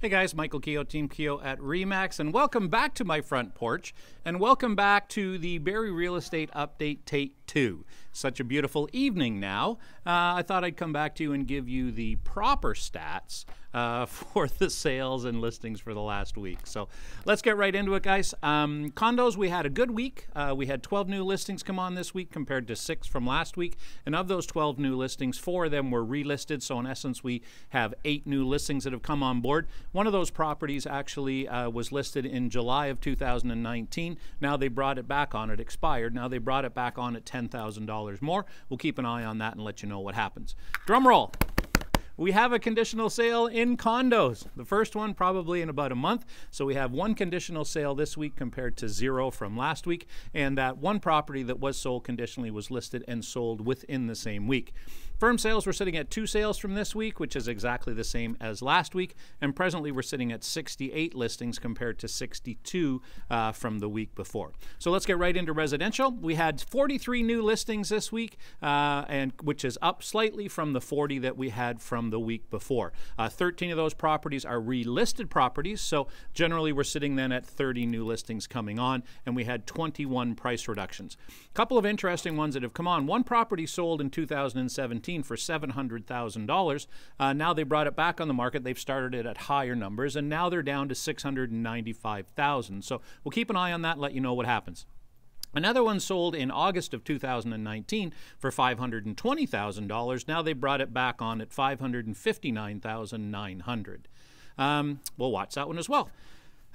Hey guys, Michael Keogh, Team Keogh at RE/MAX, and welcome back to my front porch, and welcome back to the Barrie Real Estate Update Take 2. Such a beautiful evening now. I thought I'd come back to you and give you the proper stats for the sales and listings for the last week. So let's get right into it, guys. Condos, we had a good week. We had 12 new listings come on this week compared to 6 from last week, and of those 12 new listings, 4 of them were relisted, so in essence we have 8 new listings that have come on board. One of those properties actually was listed in July of 2019. Now they brought it back on. It expired. Now they brought it back on at $10,000 more. We'll keep an eye on that and let you know what happens. Drum roll. We have a conditional sale in condos. The first one probably in about a month. So we have 1 conditional sale this week compared to 0 from last week. And that one property that was sold conditionally was listed and sold within the same week. Firm sales, we're sitting at 2 sales from this week, which is exactly the same as last week. And presently we're sitting at 68 listings compared to 62 from the week before. So let's get right into residential. We had 43 new listings this week, and which is up slightly from the 40 that we had from the week before. 13 of those properties are relisted properties, so generally we're sitting then at 30 new listings coming on, and we had 21 price reductions. A couple of interesting ones that have come on. One property sold in 2017 for $700,000. Now they brought it back on the market. They've started it at higher numbers, and now they're down to $695,000. So we'll keep an eye on that and let you know what happens. Another one sold in August of 2019 for $520,000. Now they brought it back on at $559,900. We'll watch that one as well.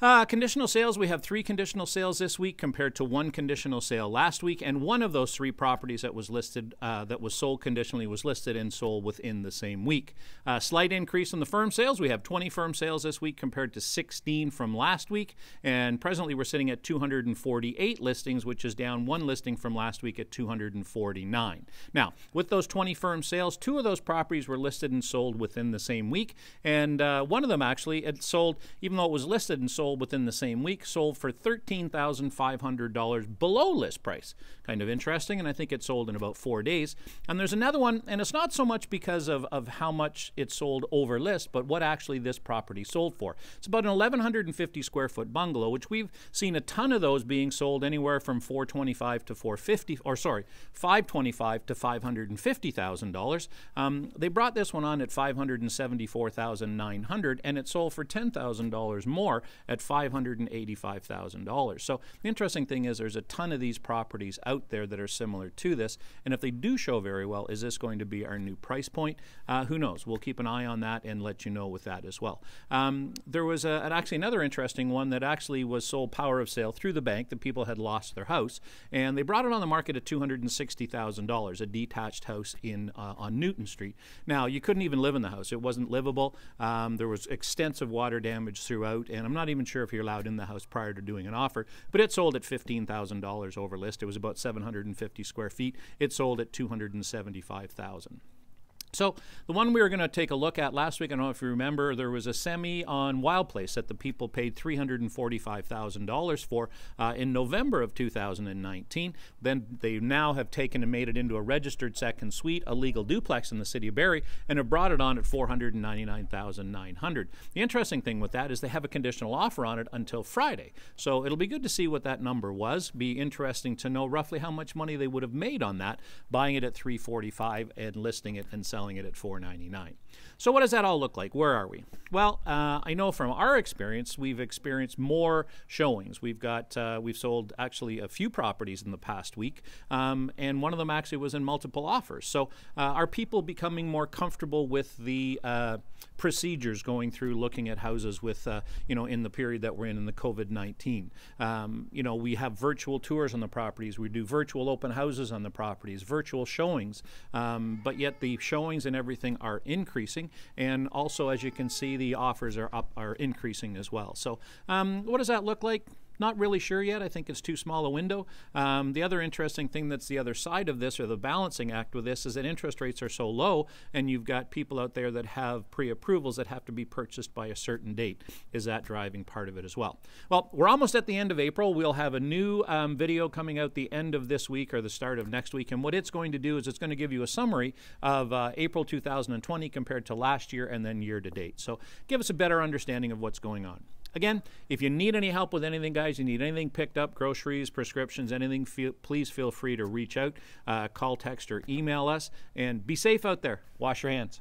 Conditional sales, we have 3 conditional sales this week compared to 1 conditional sale last week, and one of those 3 properties that was listed, that was sold conditionally, was listed and sold within the same week. Slight increase in the firm sales. We have 20 firm sales this week compared to 16 from last week, and presently we're sitting at 248 listings, which is down 1 listing from last week at 249. Now, with those 20 firm sales, 2 of those properties were listed and sold within the same week, and one of them actually, it sold, even though it was listed and sold within the same week, sold for $13,500 below list price. Kind of interesting, and I think it sold in about 4 days. And there's another one, and it's not so much because of how much it sold over list, but what actually this property sold for. It's about an 1,150 square foot bungalow, which we've seen a ton of those being sold anywhere from $425 to $450, or sorry, $525 to $550,000. They brought this one on at $574,900, and it sold for $10,000 more at $585,000. So the interesting thing is there's a ton of these properties out there that are similar to this, and if they do show very well, is this going to be our new price point? Who knows? We'll keep an eye on that and let you know with that as well. There was actually another interesting one that actually was sold power of sale through the bank. The people had lost their house, and they brought it on the market at $260,000, a detached house in on Newton Street. Now, you couldn't even live in the house. It wasn't livable. There was extensive water damage throughout, and I'm not even sure if you're allowed in the house prior to doing an offer, but it sold at $15,000 over list. It was about 750 square feet. It sold at $275,000. So the one we were going to take a look at last week, I don't know if you remember, there was a semi on Wild Place that the people paid $345,000 for in November of 2019. Then they now have taken and made it into a registered second suite, a legal duplex in the city of Barrie, and have brought it on at $499,900. The interesting thing with that is they have a conditional offer on it until Friday. So it'll be good to see what that number was. Be interesting to know roughly how much money they would have made on that, buying it at $345,000 and listing it and selling it at $499,000. So what does that all look like? Where are we? Well, I know from our experience, we've experienced more showings. We've sold actually a few properties in the past week, and one of them actually was in multiple offers. So are people becoming more comfortable with the procedures going through looking at houses with, in the period that we're in the COVID-19? We have virtual tours on the properties. We do virtual open houses on the properties, virtual showings, but yet the showings and everything are increasing, and also, as you can see, the offers are increasing as well. So what does that look like? Not really sure yet. I think it's too small a window. The other interesting thing that's the other side of this, or the balancing act with this, is that interest rates are so low, and you've got people out there that have pre-approvals that have to be purchased by a certain date. Is that driving part of it as well? Well, we're almost at the end of April. We'll have a new video coming out the end of this week or the start of next week, and what it's going to do is it's going to give you a summary of April 2020 compared to last year and then year to date. So give us a better understanding of what's going on. Again, if you need any help with anything, guys, you need anything picked up, groceries, prescriptions, anything, please feel free to reach out, call, text, or email us. And be safe out there. Wash your hands.